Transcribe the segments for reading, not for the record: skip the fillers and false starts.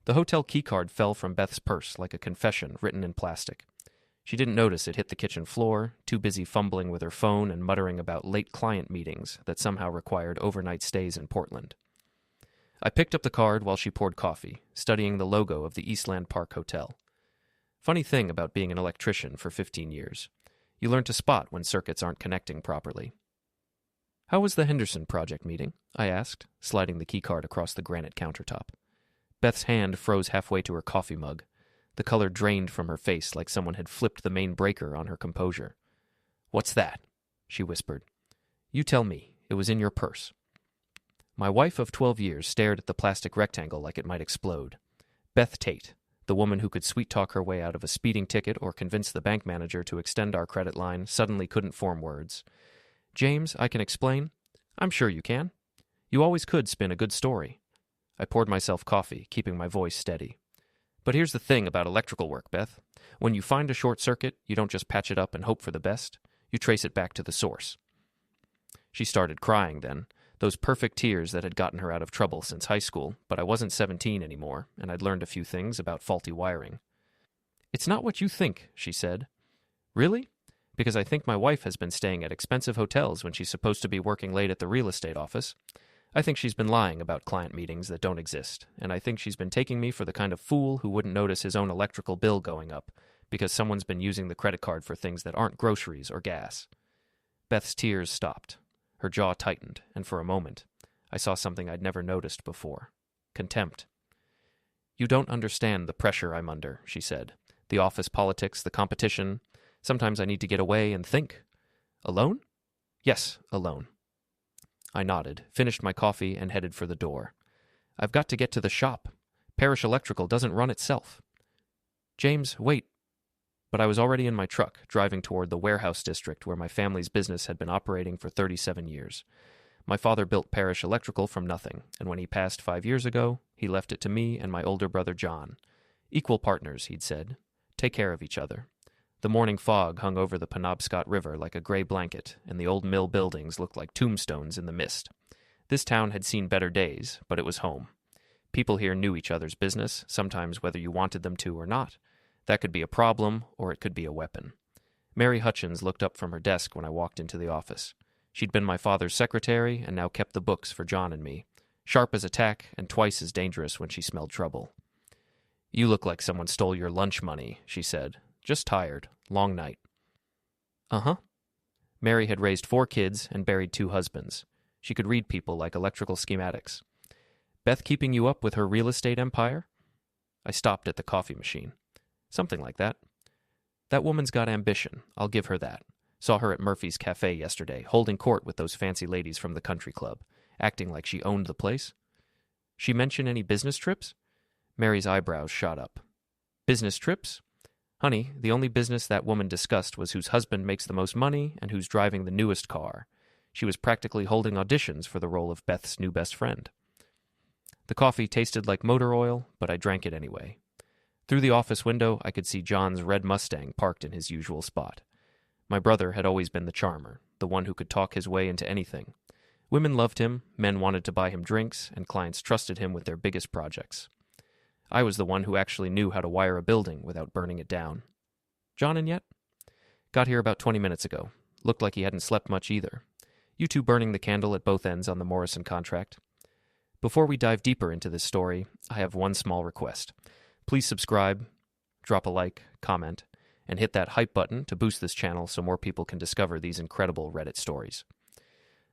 The hotel keycard fell from Beth's purse like a confession written in plastic. She didn't notice it hit the kitchen floor, too busy fumbling with her phone and muttering about late client meetings that somehow required overnight stays in Portland. I picked up the card while she poured coffee, studying the logo of the Eastland Park Hotel. Funny thing about being an electrician for 15 years. You learn to spot when circuits aren't connecting properly. "How was the Henderson project meeting?" I asked, sliding the keycard across the granite countertop. Beth's hand froze halfway to her coffee mug. The color drained from her face like someone had flipped the main breaker on her composure. "What's that?" she whispered. "You tell me. It was in your purse." My wife of 12 years stared at the plastic rectangle like it might explode. Beth Tate, the woman who could sweet-talk her way out of a speeding ticket or convince the bank manager to extend our credit line, suddenly couldn't form words. "James, I can explain." "I'm sure you can. You always could spin a good story." I poured myself coffee, keeping my voice steady. "But here's the thing about electrical work, Beth. When you find a short circuit, you don't just patch it up and hope for the best. You trace it back to the source." She started crying then, those perfect tears that had gotten her out of trouble since high school, but I wasn't 17 anymore, and I'd learned a few things about faulty wiring. "It's not what you think," she said. "Really? Because I think my wife has been staying at expensive hotels when she's supposed to be working late at the real estate office. I think she's been lying about client meetings that don't exist, and I think she's been taking me for the kind of fool who wouldn't notice his own electrical bill going up because someone's been using the credit card for things that aren't groceries or gas." Beth's tears stopped. Her jaw tightened, and for a moment, I saw something I'd never noticed before. Contempt. "You don't understand the pressure I'm under," she said. "The office politics, the competition. Sometimes I need to get away and think." "Alone?" "Yes, alone." I nodded, finished my coffee, and headed for the door. "I've got to get to the shop. Parish Electrical doesn't run itself." "James, wait." But I was already in my truck, driving toward the warehouse district where my family's business had been operating for 37 years. My father built Parish Electrical from nothing, and when he passed 5 years ago, he left it to me and my older brother John. "Equal partners," he'd said. "Take care of each other." The morning fog hung over the Penobscot River like a gray blanket, and the old mill buildings looked like tombstones in the mist. This town had seen better days, but it was home. People here knew each other's business, sometimes whether you wanted them to or not. That could be a problem, or it could be a weapon. Mary Hutchins looked up from her desk when I walked into the office. She'd been my father's secretary and now kept the books for John and me. Sharp as a tack and twice as dangerous when she smelled trouble. "You look like someone stole your lunch money," she said. "Just tired. Long night." "Uh-huh." Mary had raised 4 kids and buried 2 husbands. She could read people like electrical schematics. "Beth keeping you up with her real estate empire?" I stopped at the coffee machine. "Something like that." "That woman's got ambition. I'll give her that. Saw her at Murphy's Cafe yesterday, holding court with those fancy ladies from the country club, acting like she owned the place." "She mention any business trips?" Mary's eyebrows shot up. "Business trips? Honey, the only business that woman discussed was whose husband makes the most money and who's driving the newest car. She was practically holding auditions for the role of Beth's new best friend." The coffee tasted like motor oil, but I drank it anyway. Through the office window, I could see John's red Mustang parked in his usual spot. My brother had always been the charmer, the one who could talk his way into anything. Women loved him, men wanted to buy him drinks, and clients trusted him with their biggest projects. I was the one who actually knew how to wire a building without burning it down. "John in yet?" "Got here about 20 minutes ago. Looked like he hadn't slept much either. You two burning the candle at both ends on the Morrison contract." Before we dive deeper into this story, I have one small request. Please subscribe, drop a like, comment, and hit that hype button to boost this channel so more people can discover these incredible Reddit stories.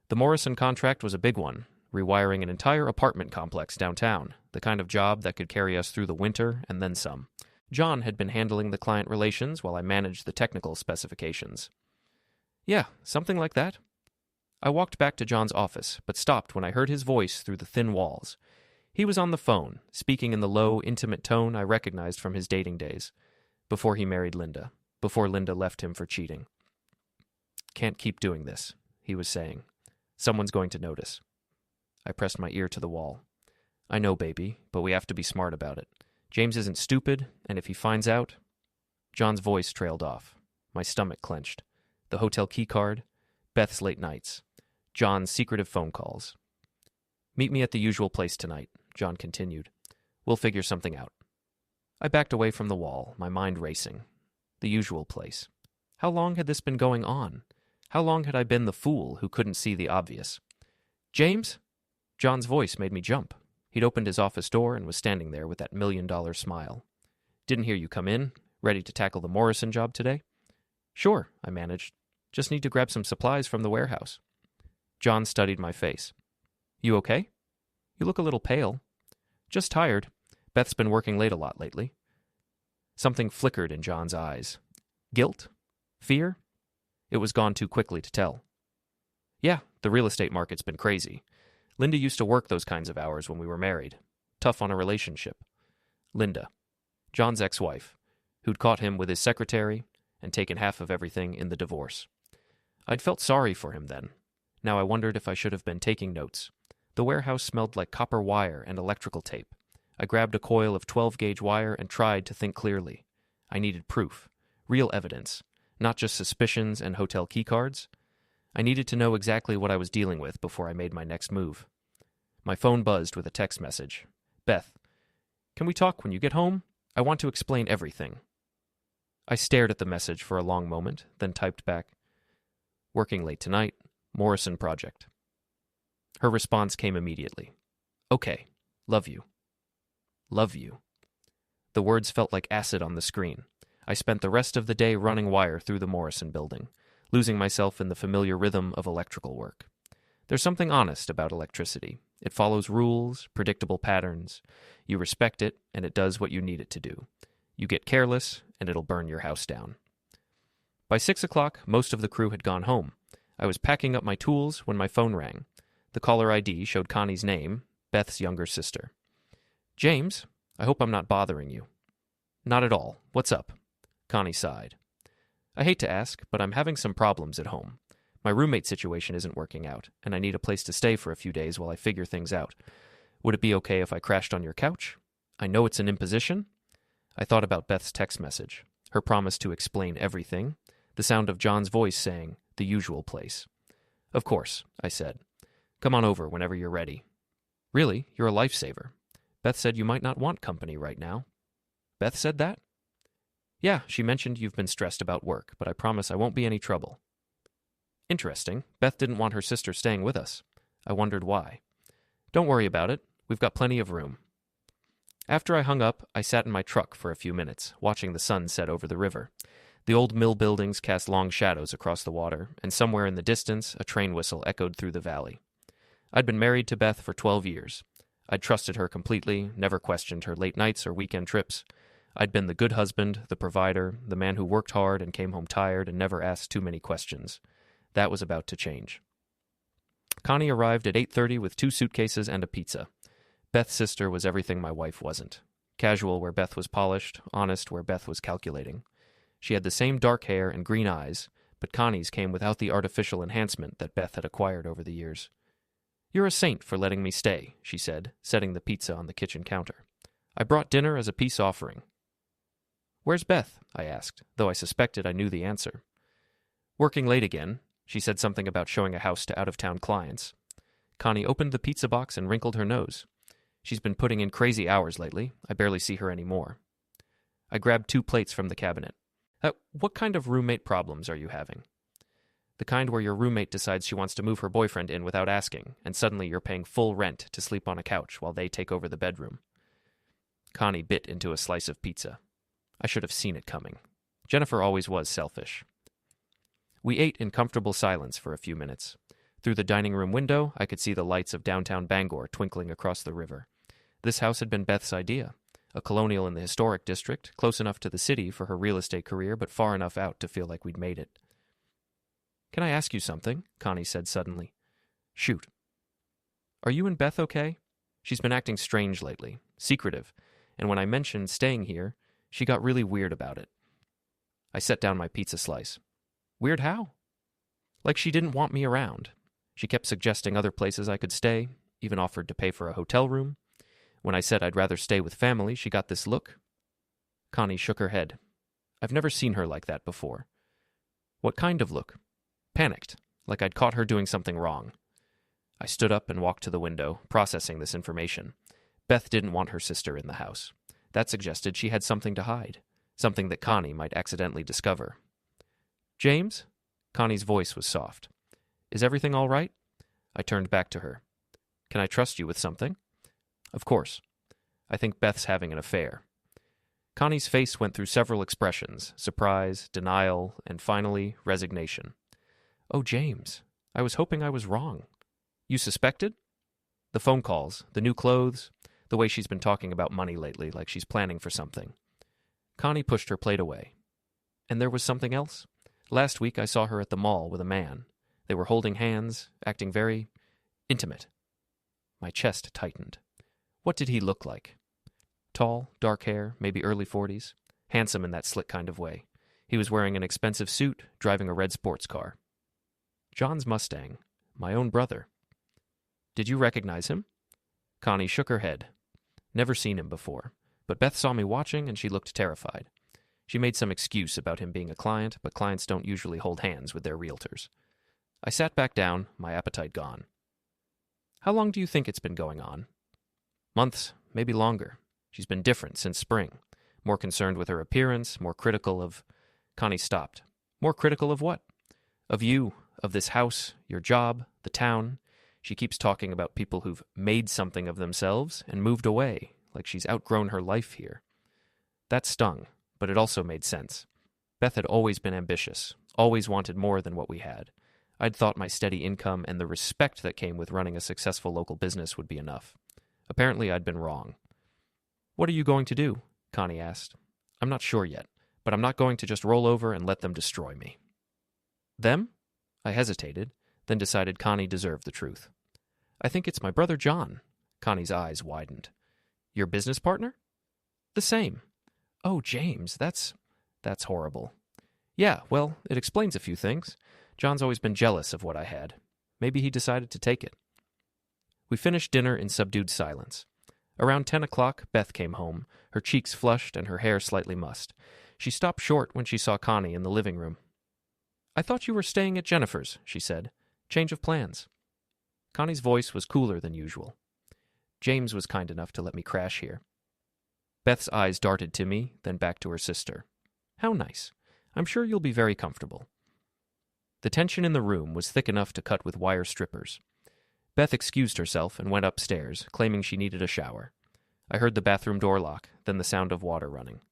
The Morrison contract was a big one, rewiring an entire apartment complex downtown, the kind of job that could carry us through the winter and then some. John had been handling the client relations while I managed the technical specifications. "Yeah, something like that." I walked back to John's office, but stopped when I heard his voice through the thin walls. He was on the phone, speaking in the low, intimate tone I recognized from his dating days, before he married Linda, before Linda left him for cheating. "Can't keep doing this," he was saying. "Someone's going to notice." I pressed my ear to the wall. "I know, baby, but we have to be smart about it. James isn't stupid, and if he finds out..." John's voice trailed off. My stomach clenched. The hotel keycard, Beth's late nights, John's secretive phone calls. "Meet me at the usual place tonight," John continued. We'll figure something out. I backed away from the wall, my mind racing. The usual place. How long had this been going on? How long had I been the fool who couldn't see the obvious? James? John's voice made me jump. He'd opened his office door and was standing there with that $1,000,000 smile. Didn't hear you come in. Ready to tackle the Morrison job today? Sure, I managed. Just need to grab some supplies from the warehouse. John studied my face. You okay? You look a little pale. Just tired. Beth's been working late a lot lately. Something flickered in John's eyes. Guilt? Fear? It was gone too quickly to tell. Yeah, the real estate market's been crazy. Linda used to work those kinds of hours when we were married. Tough on a relationship. Linda, John's ex-wife, who'd caught him with his secretary and taken half of everything in the divorce. I'd felt sorry for him then. Now I wondered if I should have been taking notes. The warehouse smelled like copper wire and electrical tape. I grabbed a coil of 12-gauge wire and tried to think clearly. I needed proof, real evidence, not just suspicions and hotel keycards. I needed to know exactly what I was dealing with before I made my next move. My phone buzzed with a text message. Beth, can we talk when you get home? I want to explain everything. I stared at the message for a long moment, then typed back, working late tonight, Morrison project. Her response came immediately. Okay, love you. Love you. The words felt like acid on the screen. I spent the rest of the day running wire through the Morrison building, losing myself in the familiar rhythm of electrical work. There's something honest about electricity. It follows rules, predictable patterns. You respect it, and it does what you need it to do. You get careless, and it'll burn your house down. By 6 o'clock, most of the crew had gone home. I was packing up my tools when my phone rang. The caller ID showed Connie's name, Beth's younger sister. James, I hope I'm not bothering you. Not at all. What's up? Connie sighed. I hate to ask, but I'm having some problems at home. My roommate situation isn't working out, and I need a place to stay for a few days while I figure things out. Would it be okay if I crashed on your couch? I know it's an imposition. I thought about Beth's text message, her promise to explain everything, the sound of John's voice saying, the usual place. Of course, I said. Come on over whenever you're ready. Really, you're a lifesaver. Beth said you might not want company right now. Beth said that? Yeah, she mentioned you've been stressed about work, but I promise I won't be any trouble. Interesting. Beth didn't want her sister staying with us. I wondered why. Don't worry about it. We've got plenty of room. After I hung up, I sat in my truck for a few minutes, watching the sun set over the river. The old mill buildings cast long shadows across the water, and somewhere in the distance, a train whistle echoed through the valley. I'd been married to Beth for 12 years. I'd trusted her completely, never questioned her late nights or weekend trips. I'd been the good husband, the provider, the man who worked hard and came home tired and never asked too many questions. That was about to change. Connie arrived at 8:30 with 2 suitcases and a pizza. Beth's sister was everything my wife wasn't. Casual where Beth was polished, honest where Beth was calculating. She had the same dark hair and green eyes, but Connie's came without the artificial enhancement that Beth had acquired over the years. You're a saint for letting me stay, she said, setting the pizza on the kitchen counter. I brought dinner as a peace offering. Where's Beth? I asked, though I suspected I knew the answer. Working late again. She said something about showing a house to out-of-town clients. Connie opened the pizza box and wrinkled her nose. She's been putting in crazy hours lately. I barely see her anymore. I grabbed 2 plates from the cabinet. What kind of roommate problems are you having? The kind where your roommate decides she wants to move her boyfriend in without asking, and suddenly you're paying full rent to sleep on a couch while they take over the bedroom. Connie bit into a slice of pizza. I should have seen it coming. Jennifer always was selfish. We ate in comfortable silence for a few minutes. Through the dining room window, I could see the lights of downtown Bangor twinkling across the river. This house had been Beth's idea. A colonial in the historic district, close enough to the city for her real estate career, but far enough out to feel like we'd made it. Can I ask you something? Connie said suddenly. Shoot. Are you and Beth okay? She's been acting strange lately, secretive, and when I mentioned staying here, she got really weird about it. I set down my pizza slice. Weird how? Like she didn't want me around. She kept suggesting other places I could stay, even offered to pay for a hotel room. When I said I'd rather stay with family, she got this look. Connie shook her head. I've never seen her like that before. What kind of look? Panicked, like I'd caught her doing something wrong. I stood up and walked to the window, processing this information. Beth didn't want her sister in the house. That suggested she had something to hide, something that Connie might accidentally discover. "James?" Connie's voice was soft. "Is everything all right?" I turned back to her. "Can I trust you with something?" "Of course. I think Beth's having an affair." Connie's face went through several expressions: surprise, denial, and finally, resignation. "Oh, James, I was hoping I was wrong. You suspected?" "The phone calls, the new clothes, the way she's been talking about money lately, like she's planning for something." Connie pushed her plate away. "And there was something else? Last week I saw her at the mall with a man. They were holding hands, acting very intimate." My chest tightened. What did he look like? Tall, dark hair, maybe early 40s. Handsome in that slick kind of way. He was wearing an expensive suit, driving a red sports car. John's Mustang. My own brother. "Did you recognize him?" Connie shook her head. "Never seen him before. But Beth saw me watching and she looked terrified. She made some excuse about him being a client, but clients don't usually hold hands with their realtors." I sat back down, my appetite gone. "How long do you think it's been going on?" "Months, maybe longer. She's been different since spring. More concerned with her appearance, more critical of..." Connie stopped. "More critical of what?" "Of you, of this house, your job, the town. She keeps talking about people who've made something of themselves and moved away, like she's outgrown her life here." That stung, but it also made sense. Beth had always been ambitious, always wanted more than what we had. I'd thought my steady income and the respect that came with running a successful local business would be enough. Apparently I'd been wrong. "What are you going to do?" Connie asked. "I'm not sure yet, but I'm not going to just roll over and let them destroy me." "Them?" I hesitated, then decided Connie deserved the truth. "I think it's my brother John." Connie's eyes widened. "Your business partner?" "The same." "Oh, James, that's horrible." "Yeah, well, it explains a few things. John's always been jealous of what I had. Maybe he decided to take it." We finished dinner in subdued silence. Around 10 o'clock, Beth came home, her cheeks flushed and her hair slightly mussed. She stopped short when she saw Connie in the living room. "I thought you were staying at Jennifer's," she said. "Change of plans." Connie's voice was cooler than usual. "James was kind enough to let me crash here." Beth's eyes darted to me, then back to her sister. "How nice. I'm sure you'll be very comfortable." The tension in the room was thick enough to cut with wire strippers. Beth excused herself and went upstairs, claiming she needed a shower. I heard the bathroom door lock, then the sound of water running.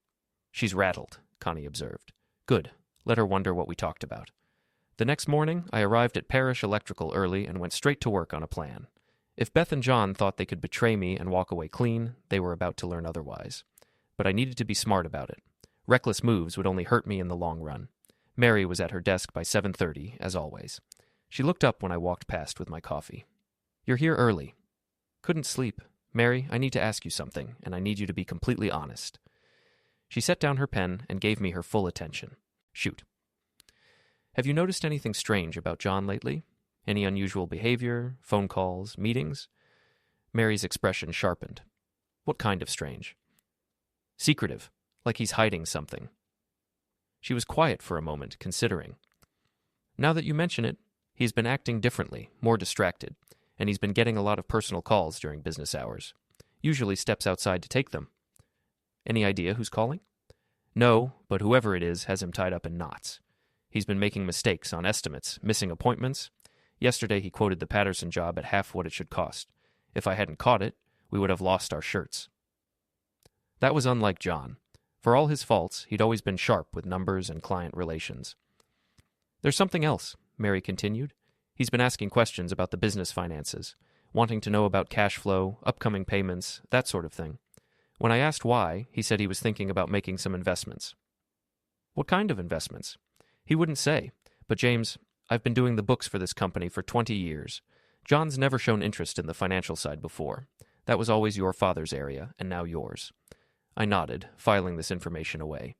"She's rattled," Connie observed. "Good. Let her wonder what we talked about." The next morning, I arrived at Parish Electrical early and went straight to work on a plan. If Beth and John thought they could betray me and walk away clean, they were about to learn otherwise. But I needed to be smart about it. Reckless moves would only hurt me in the long run. Mary was at her desk by 7:30, as always. She looked up when I walked past with my coffee. "You're here early." "Couldn't sleep. Mary, I need to ask you something, and I need you to be completely honest." She set down her pen and gave me her full attention. "Shoot." "Have you noticed anything strange about John lately? Any unusual behavior, phone calls, meetings?" Mary's expression sharpened. "What kind of strange?" "Secretive, like he's hiding something." She was quiet for a moment, considering. "Now that you mention it, he's been acting differently, more distracted, and he's been getting a lot of personal calls during business hours. Usually steps outside to take them." "Any idea who's calling?" "No, but whoever it is has him tied up in knots. He's been making mistakes on estimates, missing appointments. Yesterday he quoted the Patterson job at half what it should cost. If I hadn't caught it, we would have lost our shirts." That was unlike John. For all his faults, he'd always been sharp with numbers and client relations. "There's something else," Mary continued. "He's been asking questions about the business finances, wanting to know about cash flow, upcoming payments, that sort of thing. When I asked why, he said he was thinking about making some investments." "What kind of investments?" "He wouldn't say. But James, I've been doing the books for this company for 20 years. John's never shown interest in the financial side before. That was always your father's area, and now yours." I nodded, filing this information away.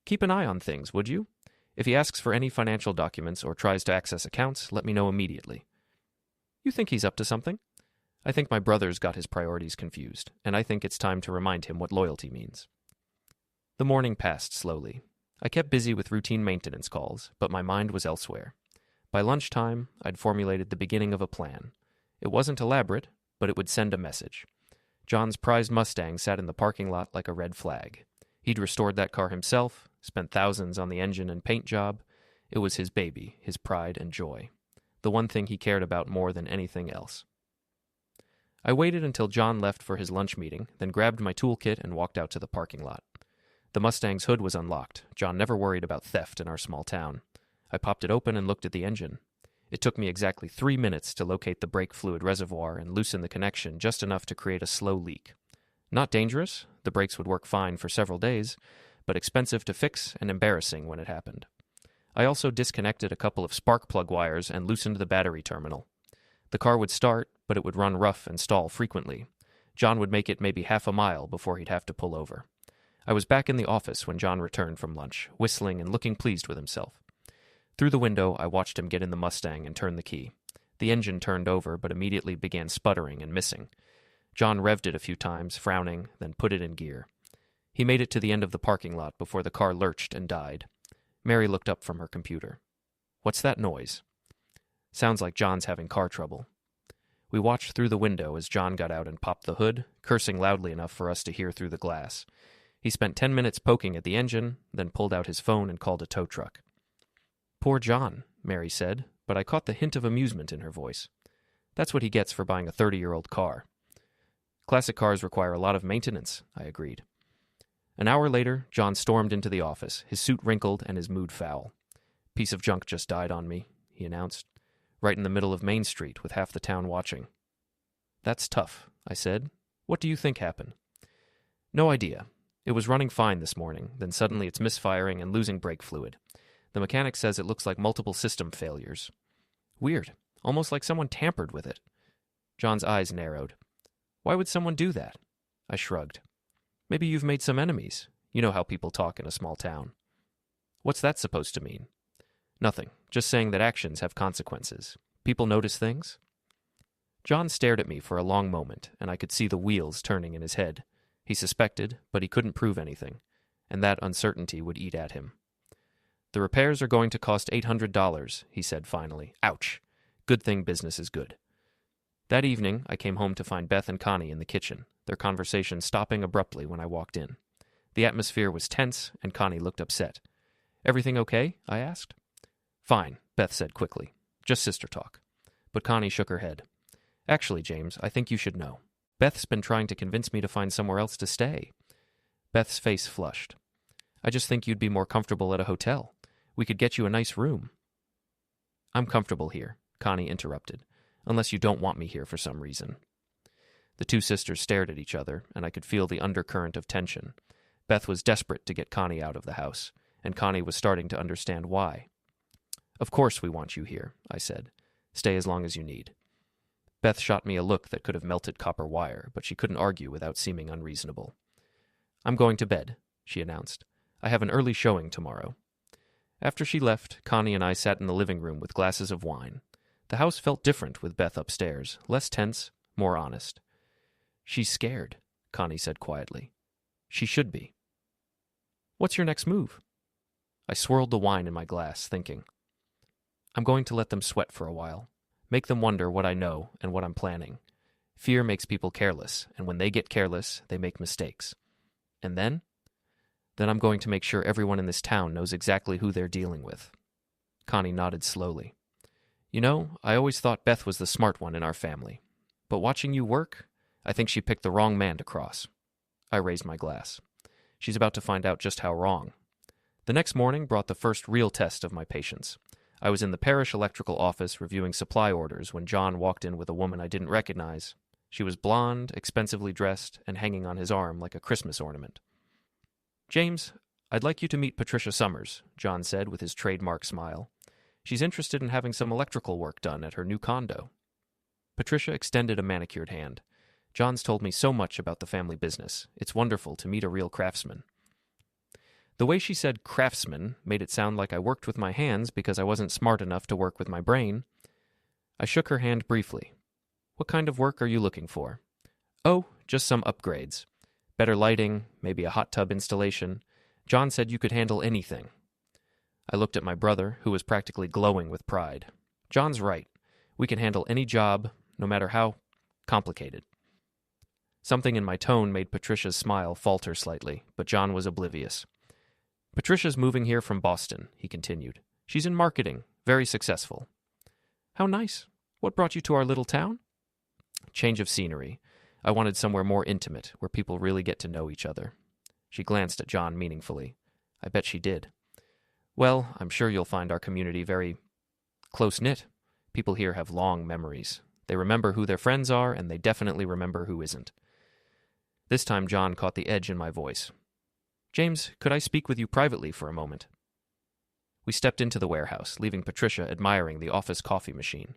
"Keep an eye on things, would you? If he asks for any financial documents or tries to access accounts, let me know immediately." "You think he's up to something?" "I think my brother's got his priorities confused, and I think it's time to remind him what loyalty means." The morning passed slowly. I kept busy with routine maintenance calls, but my mind was elsewhere. By lunchtime, I'd formulated the beginning of a plan. It wasn't elaborate, but it would send a message. John's prized Mustang sat in the parking lot like a red flag. He'd restored that car himself, spent thousands on the engine and paint job. It was his baby, his pride and joy. The one thing he cared about more than anything else. I waited until John left for his lunch meeting, then grabbed my toolkit and walked out to the parking lot. The Mustang's hood was unlocked. John never worried about theft in our small town. I popped it open and looked at the engine. It took me exactly 3 minutes to locate the brake fluid reservoir and loosen the connection just enough to create a slow leak. Not dangerous, the brakes would work fine for several days, but expensive to fix and embarrassing when it happened. I also disconnected a couple of spark plug wires and loosened the battery terminal. The car would start, but it would run rough and stall frequently. John would make it maybe half a mile before he'd have to pull over. I was back in the office when John returned from lunch, whistling and looking pleased with himself. Through the window, I watched him get in the Mustang and turn the key. The engine turned over, but immediately began sputtering and missing. John revved it a few times, frowning, then put it in gear. He made it to the end of the parking lot before the car lurched and died. Mary looked up from her computer. "What's that noise?" "Sounds like John's having car trouble." We watched through the window as John got out and popped the hood, cursing loudly enough for us to hear through the glass. He spent 10 minutes poking at the engine, then pulled out his phone and called a tow truck. "Poor John," Mary said, but I caught the hint of amusement in her voice. "That's what he gets for buying a 30-year-old car." "Classic cars require a lot of maintenance," I agreed. An hour later, John stormed into the office, his suit wrinkled and his mood foul. "Piece of junk just died on me," he announced. "Right in the middle of Main Street with half the town watching." "That's tough," I said. "What do you think happened?" "No idea. It was running fine this morning, then suddenly it's misfiring and losing brake fluid. The mechanic says it looks like multiple system failures." "Weird. Almost like someone tampered with it." John's eyes narrowed. "Why would someone do that?" I shrugged. "Maybe you've made some enemies. You know how people talk in a small town." "What's that supposed to mean?" "Nothing. Just saying that actions have consequences. People notice things." John stared at me for a long moment, and I could see the wheels turning in his head. He suspected, but he couldn't prove anything, and that uncertainty would eat at him. "The repairs are going to cost $800, he said finally. Ouch. Good thing business is good. That evening, I came home to find Beth and Connie in the kitchen, their conversation stopping abruptly when I walked in. The atmosphere was tense, and Connie looked upset. "Everything okay?" I asked. "Fine," Beth said quickly. "Just sister talk." But Connie shook her head. "Actually, James, I think you should know. Beth's been trying to convince me to find somewhere else to stay." Beth's face flushed. "I just think you'd be more comfortable at a hotel. We could get you a nice room." "I'm comfortable here," Connie interrupted, "unless you don't want me here for some reason." The two sisters stared at each other, and I could feel the undercurrent of tension. Beth was desperate to get Connie out of the house, and Connie was starting to understand why. "Of course we want you here," I said. "Stay as long as you need." Beth shot me a look that could have melted copper wire, but she couldn't argue without seeming unreasonable. "I'm going to bed," she announced. "I have an early showing tomorrow." After she left, Connie and I sat in the living room with glasses of wine. The house felt different with Beth upstairs, less tense, more honest. "She's scared," Connie said quietly. "She should be." "What's your next move?" I swirled the wine in my glass, thinking. "I'm going to let them sweat for a while. Make them wonder what I know and what I'm planning. Fear makes people careless, and when they get careless, they make mistakes. And then? Then I'm going to make sure everyone in this town knows exactly who they're dealing with." Connie nodded slowly. "You know, I always thought Beth was the smart one in our family. But watching you work, I think she picked the wrong man to cross." I raised my glass. "She's about to find out just how wrong." The next morning brought the first real test of my patience. I was in the parish electrical office reviewing supply orders when John walked in with a woman I didn't recognize. She was blonde, expensively dressed, and hanging on his arm like a Christmas ornament. "James, I'd like you to meet Patricia Summers," John said with his trademark smile. "She's interested in having some electrical work done at her new condo." Patricia extended a manicured hand. "John's told me so much about the family business. It's wonderful to meet a real craftsman." The way she said craftsman made it sound like I worked with my hands because I wasn't smart enough to work with my brain. I shook her hand briefly. "What kind of work are you looking for?" "Oh, just some upgrades. Better lighting, maybe a hot tub installation. John said you could handle anything." I looked at my brother, who was practically glowing with pride. "John's right. We can handle any job, no matter how complicated." Something in my tone made Patricia's smile falter slightly, but John was oblivious. Patricia's moving here from Boston, he continued. She's in marketing, very successful. How nice. What brought you to our little town? Change of scenery. I wanted somewhere more intimate, where people really get to know each other. She glanced at John meaningfully. I bet she did. Well, I'm sure you'll find our community very close-knit. People here have long memories. They remember who their friends are, and they definitely remember who isn't. This time John caught the edge in my voice. James, could I speak with you privately for a moment? We stepped into the warehouse, leaving Patricia admiring the office coffee machine.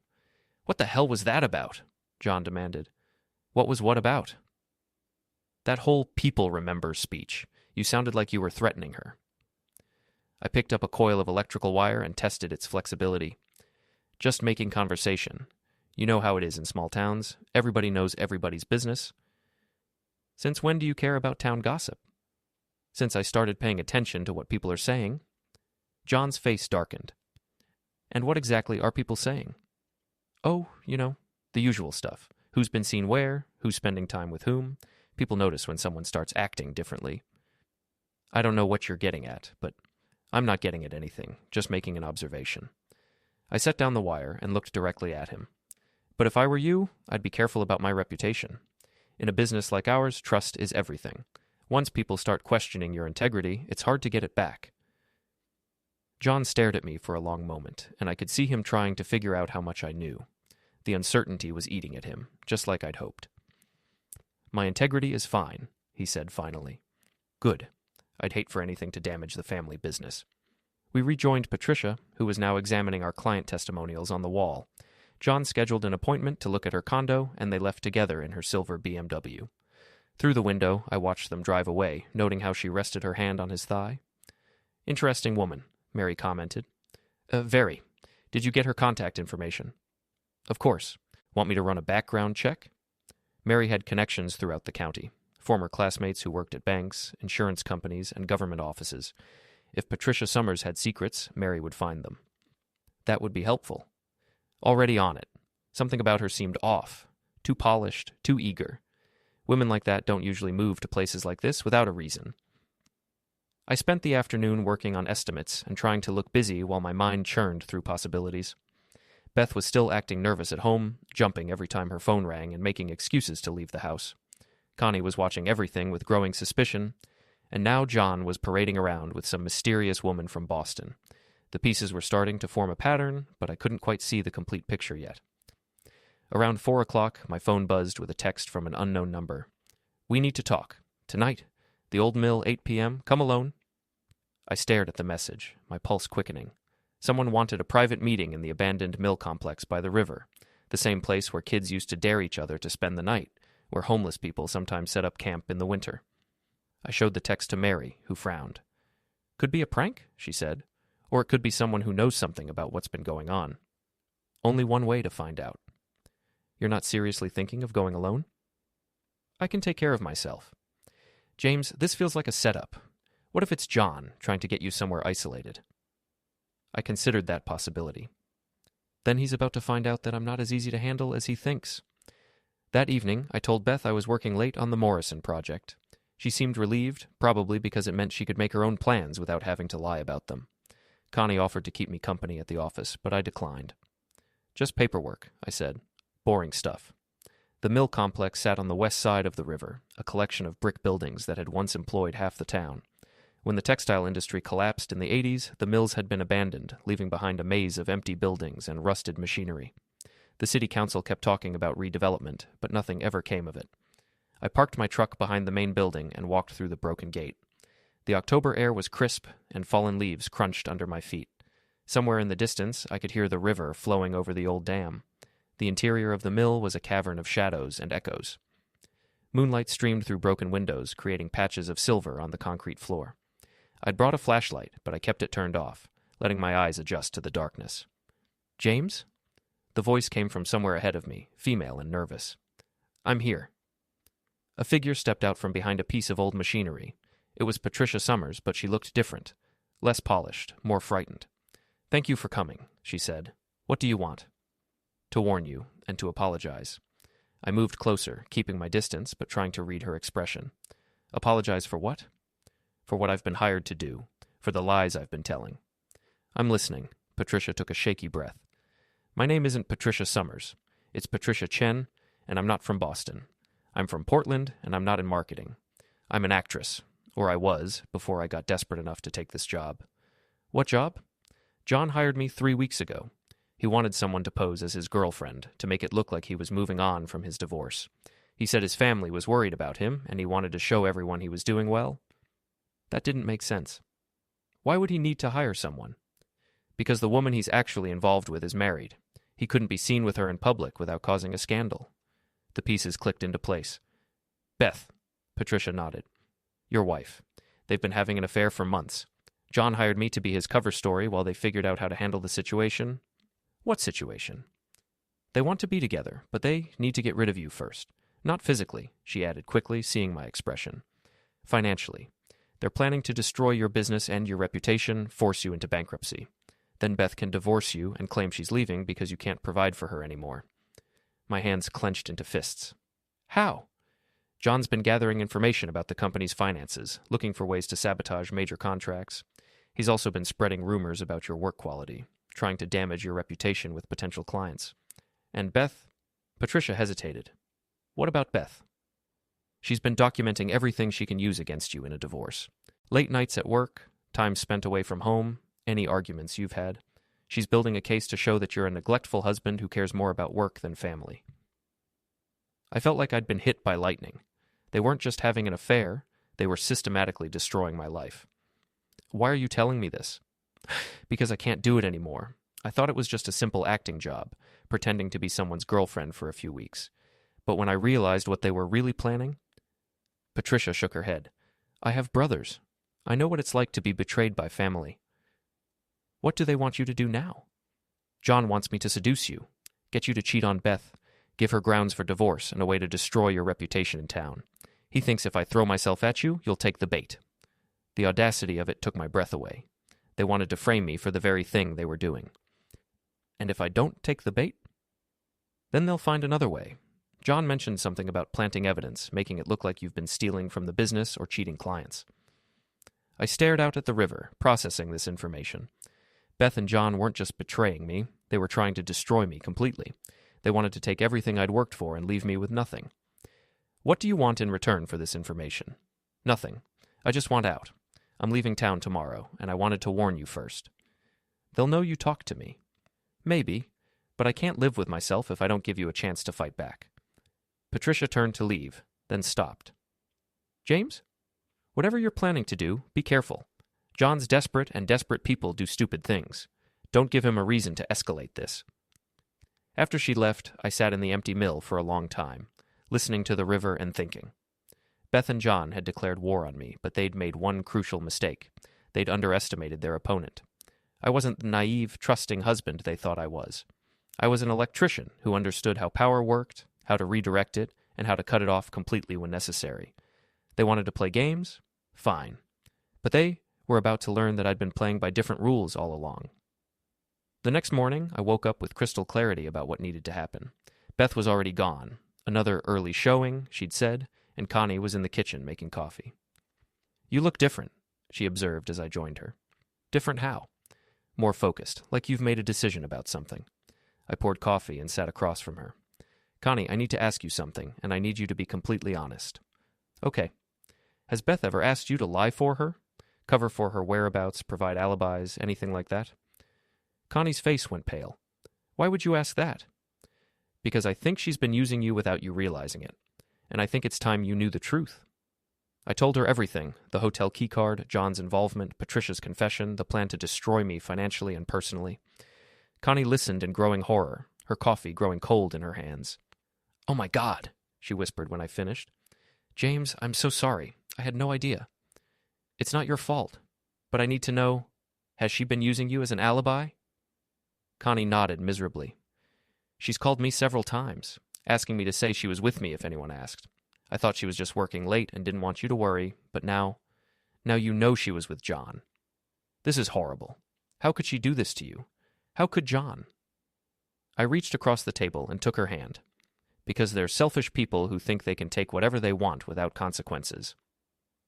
What the hell was that about? John demanded. What was what about? That whole people remember speech. You sounded like you were threatening her. I picked up a coil of electrical wire and tested its flexibility. Just making conversation. You know how it is in small towns. Everybody knows everybody's business. Since when do you care about town gossip? Since I started paying attention to what people are saying. John's face darkened. And what exactly are people saying? Oh, the usual stuff. Who's been seen where, who's spending time with whom. People notice when someone starts acting differently. I don't know what you're getting at, but I'm not getting at anything, just making an observation. I set down the wire and looked directly at him. But if I were you, I'd be careful about my reputation. In a business like ours, trust is everything. Once people start questioning your integrity, it's hard to get it back. John stared at me for a long moment, and I could see him trying to figure out how much I knew. The uncertainty was eating at him, just like I'd hoped. My integrity is fine, he said finally. Good. I'd hate for anything to damage the family business. We rejoined Patricia, who was now examining our client testimonials on the wall. John scheduled an appointment to look at her condo, and they left together in her silver BMW. Through the window, I watched them drive away, noting how she rested her hand on his thigh. Interesting woman, Mary commented. Very. Did you get her contact information? Of course. Want me to run a background check? Mary had connections throughout the county, former classmates who worked at banks, insurance companies, and government offices. If Patricia Summers had secrets, Mary would find them. That would be helpful. Already on it. Something about her seemed off. Too polished, too eager. Women like that don't usually move to places like this without a reason. I spent the afternoon working on estimates and trying to look busy while my mind churned through possibilities. Beth was still acting nervous at home, jumping every time her phone rang and making excuses to leave the house. Connie was watching everything with growing suspicion, and now John was parading around with some mysterious woman from Boston. The pieces were starting to form a pattern, but I couldn't quite see the complete picture yet. Around 4 o'clock, my phone buzzed with a text from an unknown number. We need to talk. Tonight. The Old Mill, 8 p.m. Come alone. I stared at the message, my pulse quickening. Someone wanted a private meeting in the abandoned mill complex by the river, the same place where kids used to dare each other to spend the night, where homeless people sometimes set up camp in the winter. I showed the text to Mary, who frowned. Could be a prank, she said, or it could be someone who knows something about what's been going on. Only one way to find out. You're not seriously thinking of going alone? I can take care of myself. James, this feels like a setup. What if it's John trying to get you somewhere isolated? I considered that possibility. Then he's about to find out that I'm not as easy to handle as he thinks. That evening, I told Beth I was working late on the Morrison project. She seemed relieved, probably because it meant she could make her own plans without having to lie about them. Connie offered to keep me company at the office, but I declined. Just paperwork, I said. Boring stuff. The mill complex sat on the west side of the river, a collection of brick buildings that had once employed half the town. When the textile industry collapsed in the 80s, the mills had been abandoned, leaving behind a maze of empty buildings and rusted machinery. The city council kept talking about redevelopment, but nothing ever came of it. I parked my truck behind the main building and walked through the broken gate. The October air was crisp, and fallen leaves crunched under my feet. Somewhere in the distance, I could hear the river flowing over the old dam. The interior of the mill was a cavern of shadows and echoes. Moonlight streamed through broken windows, creating patches of silver on the concrete floor. I'd brought a flashlight, but I kept it turned off, letting my eyes adjust to the darkness. James? The voice came from somewhere ahead of me, female and nervous. I'm here. A figure stepped out from behind a piece of old machinery. It was Patricia Summers, but she looked different, less polished, more frightened. Thank you for coming, she said. What do you want? To warn you, and to apologize. I moved closer, keeping my distance, but trying to read her expression. Apologize for what? For what I've been hired to do, for the lies I've been telling. I'm listening. Patricia took a shaky breath. My name isn't Patricia Summers. It's Patricia Chen, and I'm not from Boston. I'm from Portland, and I'm not in marketing. I'm an actress, or I was, before I got desperate enough to take this job. What job? John hired me 3 weeks ago. He wanted someone to pose as his girlfriend, to make it look like he was moving on from his divorce. He said his family was worried about him, and he wanted to show everyone he was doing well. That didn't make sense. Why would he need to hire someone? Because the woman he's actually involved with is married. He couldn't be seen with her in public without causing a scandal. The pieces clicked into place. Beth, Patricia nodded. Your wife. They've been having an affair for months. John hired me to be his cover story while they figured out how to handle the situation. What situation? They want to be together, but they need to get rid of you first. Not physically, she added quickly, seeing my expression. Financially. They're planning to destroy your business and your reputation, force you into bankruptcy. Then Beth can divorce you and claim she's leaving because you can't provide for her anymore. My hands clenched into fists. How? John's been gathering information about the company's finances, looking for ways to sabotage major contracts. He's also been spreading rumors about your work quality, trying to damage your reputation with potential clients. And Beth? Patricia hesitated. What about Beth? She's been documenting everything she can use against you in a divorce. Late nights at work, time spent away from home, any arguments you've had. She's building a case to show that you're a neglectful husband who cares more about work than family. I felt like I'd been hit by lightning. They weren't just having an affair, they were systematically destroying my life. Why are you telling me this? Because I can't do it anymore. I thought it was just a simple acting job, pretending to be someone's girlfriend for a few weeks. But when I realized what they were really planning... Patricia shook her head. I have brothers. I know what it's like to be betrayed by family. What do they want you to do now? John wants me to seduce you, get you to cheat on Beth, give her grounds for divorce and a way to destroy your reputation in town. He thinks if I throw myself at you, you'll take the bait. The audacity of it took my breath away. They wanted to frame me for the very thing they were doing. And if I don't take the bait? Then they'll find another way. John mentioned something about planting evidence, making it look like you've been stealing from the business or cheating clients. I stared out at the river, processing this information. Beth and John weren't just betraying me, they were trying to destroy me completely. They wanted to take everything I'd worked for and leave me with nothing. What do you want in return for this information? Nothing. I just want out. I'm leaving town tomorrow, and I wanted to warn you first. They'll know you talked to me. Maybe, but I can't live with myself if I don't give you a chance to fight back. Patricia turned to leave, then stopped. James? Whatever you're planning to do, be careful. John's desperate, and desperate people do stupid things. Don't give him a reason to escalate this. After she left, I sat in the empty mill for a long time, listening to the river and thinking. Beth and John had declared war on me, but they'd made one crucial mistake. They'd underestimated their opponent. I wasn't the naive, trusting husband they thought I was. I was an electrician who understood how power worked, how to redirect it, and how to cut it off completely when necessary. They wanted to play games? Fine. But they were about to learn that I'd been playing by different rules all along. The next morning, I woke up with crystal clarity about what needed to happen. Beth was already gone. Another early showing, she'd said, and Connie was in the kitchen making coffee. You look different, she observed as I joined her. Different how? More focused, like you've made a decision about something. I poured coffee and sat across from her. Connie, I need to ask you something, and I need you to be completely honest. Okay. Has Beth ever asked you to lie for her? Cover for her whereabouts, provide alibis, anything like that? Connie's face went pale. Why would you ask that? Because I think she's been using you without you realizing it, and I think it's time you knew the truth. I told her everything, the hotel keycard, John's involvement, Patricia's confession, the plan to destroy me financially and personally. Connie listened in growing horror, her coffee growing cold in her hands. Oh my God, she whispered when I finished. James, I'm so sorry. I had no idea. It's not your fault, but I need to know, has she been using you as an alibi? Connie nodded miserably. She's called me several times, asking me to say she was with me if anyone asked. I thought she was just working late and didn't want you to worry, but now you know she was with John. This is horrible. How could she do this to you? How could John? I reached across the table and took her hand. because they're selfish people who think they can take whatever they want without consequences.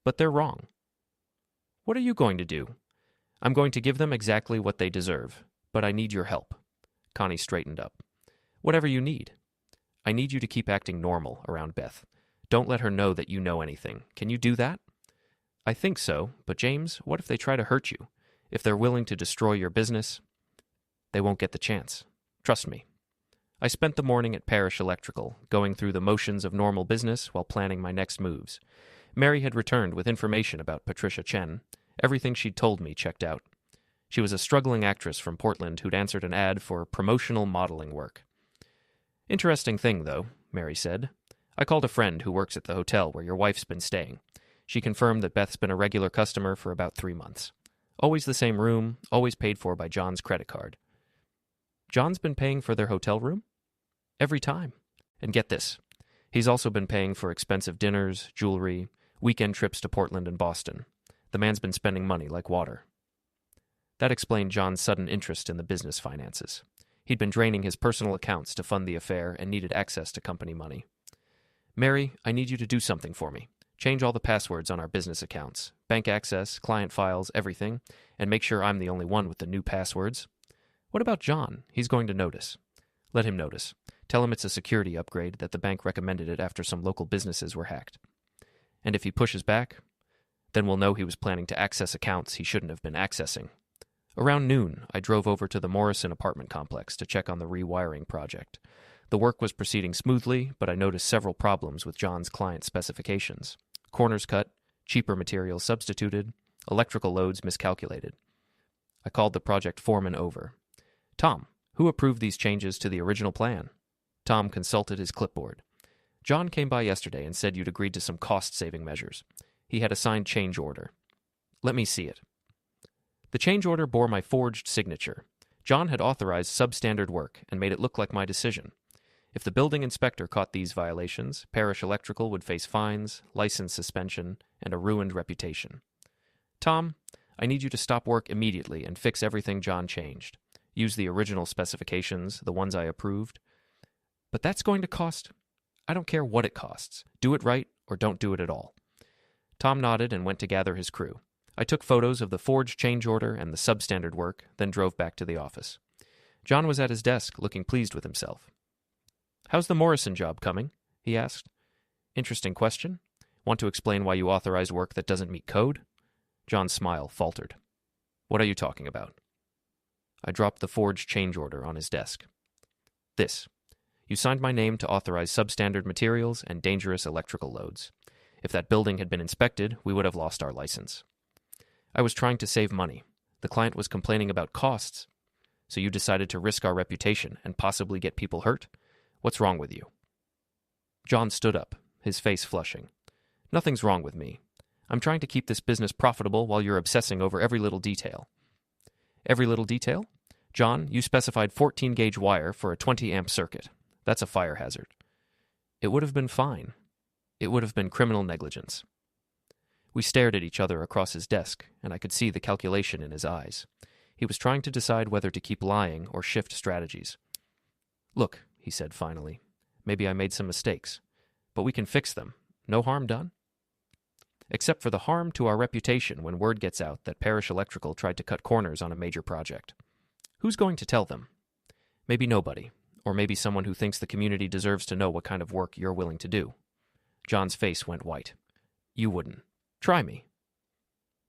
But they're wrong. What are you going to do? I'm going to give them exactly what they deserve, but I need your help. Connie straightened up. Whatever you need. I need you to keep acting normal around Beth. Don't let her know that you know anything. Can you do that? I think so, but James, what if they try to hurt you? If they're willing to destroy your business? They won't get the chance. Trust me. I spent the morning at Parish Electrical, going through the motions of normal business while planning my next moves. Mary had returned with information about Patricia Chen. Everything she'd told me checked out. She was a struggling actress from Portland who'd answered an ad for promotional modeling work. Interesting thing, though, Mary said. I called a friend who works at the hotel where your wife's been staying. She confirmed that Beth's been a regular customer for about 3 months. Always the same room, always paid for by John's credit card. John's been paying for their hotel room? Every time. And get this. He's also been paying for expensive dinners, jewelry, weekend trips to Portland and Boston. The man's been spending money like water. That explained John's sudden interest in the business finances. He'd been draining his personal accounts to fund the affair and needed access to company money. Mary, I need you to do something for me. Change all the passwords on our business accounts, bank access, client files, everything, and make sure I'm the only one with the new passwords. What about John? He's going to notice. Let him notice. Tell him it's a security upgrade, that the bank recommended it after some local businesses were hacked. And if he pushes back, then we'll know he was planning to access accounts he shouldn't have been accessing. Around noon, I drove over to the Morrison apartment complex to check on the rewiring project. The work was proceeding smoothly, but I noticed several problems with John's client specifications. Corners cut, cheaper materials substituted, electrical loads miscalculated. I called the project foreman over. Tom, who approved these changes to the original plan? Tom consulted his clipboard. John came by yesterday and said you'd agreed to some cost-saving measures. He had a signed change order. Let me see it. The change order bore my forged signature. John had authorized substandard work and made it look like my decision. If the building inspector caught these violations, Parish Electrical would face fines, license suspension, and a ruined reputation. Tom, I need you to stop work immediately and fix everything John changed. Use the original specifications, the ones I approved. But that's going to cost... I don't care what it costs. Do it right or don't do it at all. Tom nodded and went to gather his crew. I took photos of the forged change order and the substandard work, then drove back to the office. John was at his desk, looking pleased with himself. How's the Morrison job coming? He asked. Interesting question. Want to explain why you authorized work that doesn't meet code? John's smile faltered. What are you talking about? I dropped the forged change order on his desk. This. You signed my name to authorize substandard materials and dangerous electrical loads. If that building had been inspected, we would have lost our license. I was trying to save money. The client was complaining about costs. So you decided to risk our reputation and possibly get people hurt? What's wrong with you? John stood up, his face flushing. Nothing's wrong with me. I'm trying to keep this business profitable while you're obsessing over every little detail. Every little detail? John, you specified 14-gauge wire for a 20-amp circuit. That's a fire hazard. It would have been fine. It would have been criminal negligence. We stared at each other across his desk, and I could see the calculation in his eyes. He was trying to decide whether to keep lying or shift strategies. Look, he said finally, maybe I made some mistakes, but we can fix them. No harm done? Except for the harm to our reputation when word gets out that Parish Electrical tried to cut corners on a major project. Who's going to tell them? Maybe nobody, or maybe someone who thinks the community deserves to know what kind of work you're willing to do. John's face went white. You wouldn't. Try me.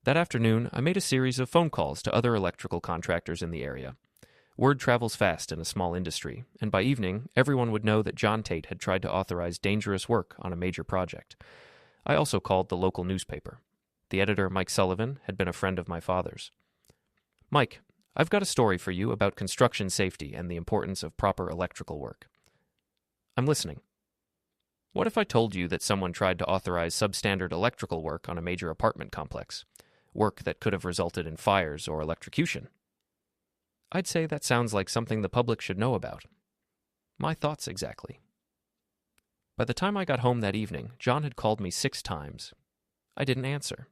That afternoon, I made a series of phone calls to other electrical contractors in the area. Word travels fast in a small industry, and by evening, everyone would know that John Tate had tried to authorize dangerous work on a major project. I also called the local newspaper. The editor, Mike Sullivan, had been a friend of my father's. Mike, I've got a story for you about construction safety and the importance of proper electrical work. I'm listening. What if I told you that someone tried to authorize substandard electrical work on a major apartment complex? Work that could have resulted in fires or electrocution? I'd say that sounds like something the public should know about. My thoughts exactly. By the time I got home that evening, John had called me 6 times. I didn't answer.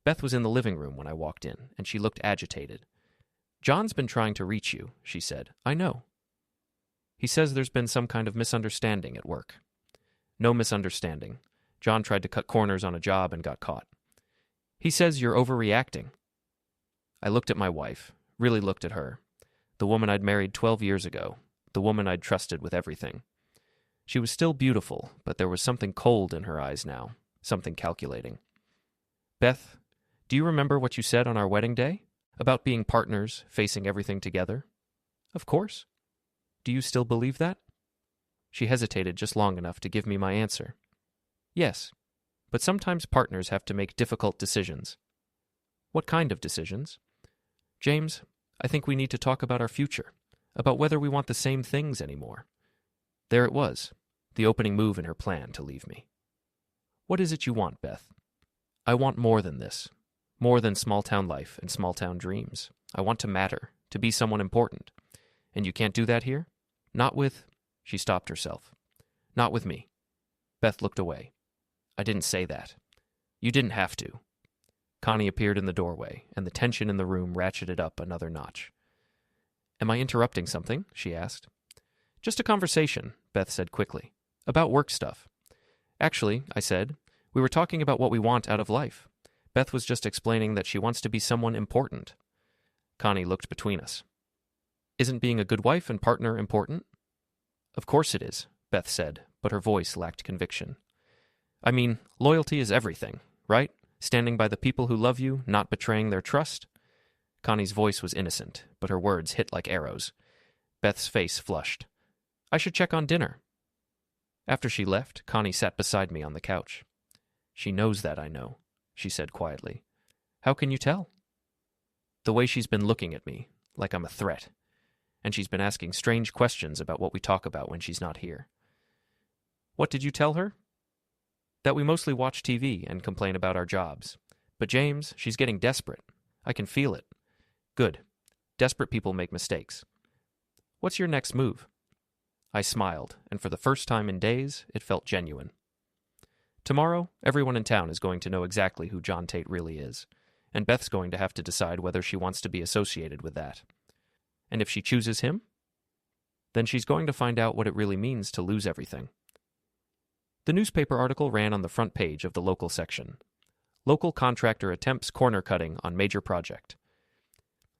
Beth was in the living room when I walked in, and she looked agitated. John's been trying to reach you, she said. I know. He says there's been some kind of misunderstanding at work. No misunderstanding. John tried to cut corners on a job and got caught. He says you're overreacting. I looked at my wife, really looked at her, the woman I'd married 12 years ago, the woman I'd trusted with everything. She was still beautiful, but there was something cold in her eyes now, something calculating. Beth, do you remember what you said on our wedding day? About being partners, facing everything together? Of course. Do you still believe that? She hesitated just long enough to give me my answer. Yes, but sometimes partners have to make difficult decisions. What kind of decisions? James, I think we need to talk about our future, about whether we want the same things anymore. There it was, the opening move in her plan to leave me. What is it you want, Beth? I want more than this, more than small-town life and small-town dreams. I want to matter, to be someone important. And you can't do that here? Not with... She stopped herself. Not with me. Beth looked away. I didn't say that. You didn't have to. Connie appeared in the doorway, and the tension in the room ratcheted up another notch. Am I interrupting something? She asked. Just a conversation, Beth said quickly. About work stuff. Actually, I said, we were talking about what we want out of life. Beth was just explaining that she wants to be someone important. Connie looked between us. Isn't being a good wife and partner important? Of course it is, Beth said, but her voice lacked conviction. I mean, loyalty is everything, right? Standing by the people who love you, not betraying their trust? Connie's voice was innocent, but her words hit like arrows. Beth's face flushed. I should check on dinner. After she left, Connie sat beside me on the couch. She knows that I know, she said quietly. How can you tell? The way she's been looking at me, like I'm a threat. And she's been asking strange questions about what we talk about when she's not here. What did you tell her? That we mostly watch TV and complain about our jobs. But James, she's getting desperate. I can feel it. Good. Desperate people make mistakes. What's your next move? I smiled, and for the first time in days, it felt genuine. Tomorrow, everyone in town is going to know exactly who John Tate really is, and Beth's going to have to decide whether she wants to be associated with that. And if she chooses him, then she's going to find out what it really means to lose everything. The newspaper article ran on the front page of the local section. Local contractor attempts corner cutting on major project.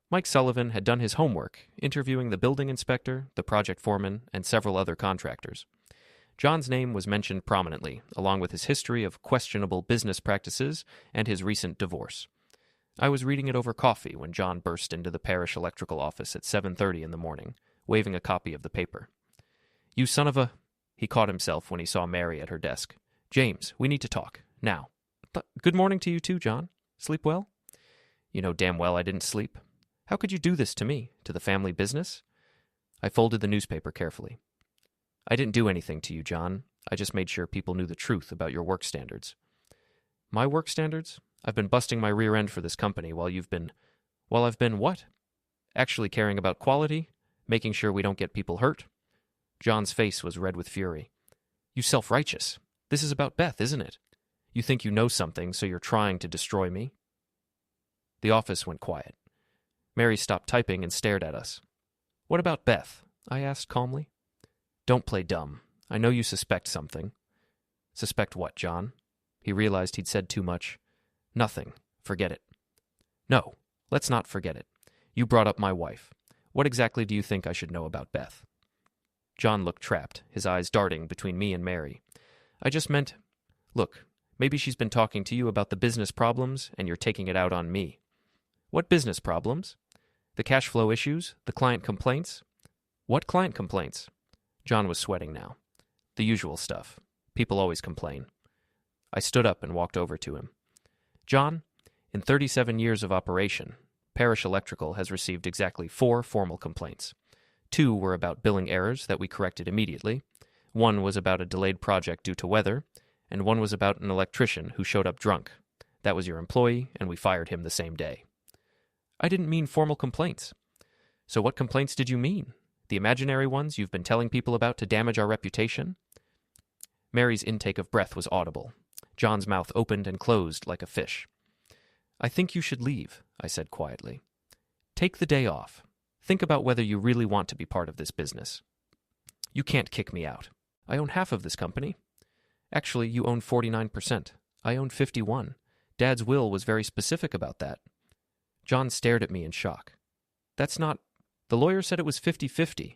Mike Sullivan had done his homework, interviewing the building inspector, the project foreman, and several other contractors. John's name was mentioned prominently, along with his history of questionable business practices and his recent divorce. I was reading it over coffee when John burst into the parish electrical office at 7:30 in the morning, waving a copy of the paper. You son of a... He caught himself when he saw Mary at her desk. James, we need to talk. Now. Good morning to you too, John. Sleep well? You know damn well I didn't sleep. How could you do this to me, to the family business? I folded the newspaper carefully. I didn't do anything to you, John. I just made sure people knew the truth about your work standards. My work standards? I've been busting my rear end for this company while I've been what? Actually caring about quality? Making sure we don't get people hurt? John's face was red with fury. You self-righteous. This is about Beth, isn't it? You think you know something, so you're trying to destroy me? The office went quiet. Mary stopped typing and stared at us. What about Beth? I asked calmly. Don't play dumb. I know you suspect something. Suspect what, John? He realized he'd said too much. Nothing. Forget it. No, let's not forget it. You brought up my wife. What exactly do you think I should know about Beth? John looked trapped, his eyes darting between me and Mary. I just meant, look, maybe she's been talking to you about the business problems, and you're taking it out on me. What business problems? The cash flow issues? The client complaints? What client complaints? John was sweating now. The usual stuff. People always complain. I stood up and walked over to him. John, in 37 years of operation, Parish Electrical has received exactly 4 formal complaints. 2 were about billing errors that we corrected immediately. 1 was about a delayed project due to weather, and 1 was about an electrician who showed up drunk. That was your employee, and we fired him the same day. I didn't mean formal complaints. So what complaints did you mean? The imaginary ones you've been telling people about to damage our reputation? Mary's intake of breath was audible. John's mouth opened and closed like a fish. I think you should leave, I said quietly. Take the day off. Think about whether you really want to be part of this business. You can't kick me out. I own half of this company. Actually, you own 49%. I own 51. Dad's will was very specific about that. John stared at me in shock. That's not... The lawyer said it was 50-50.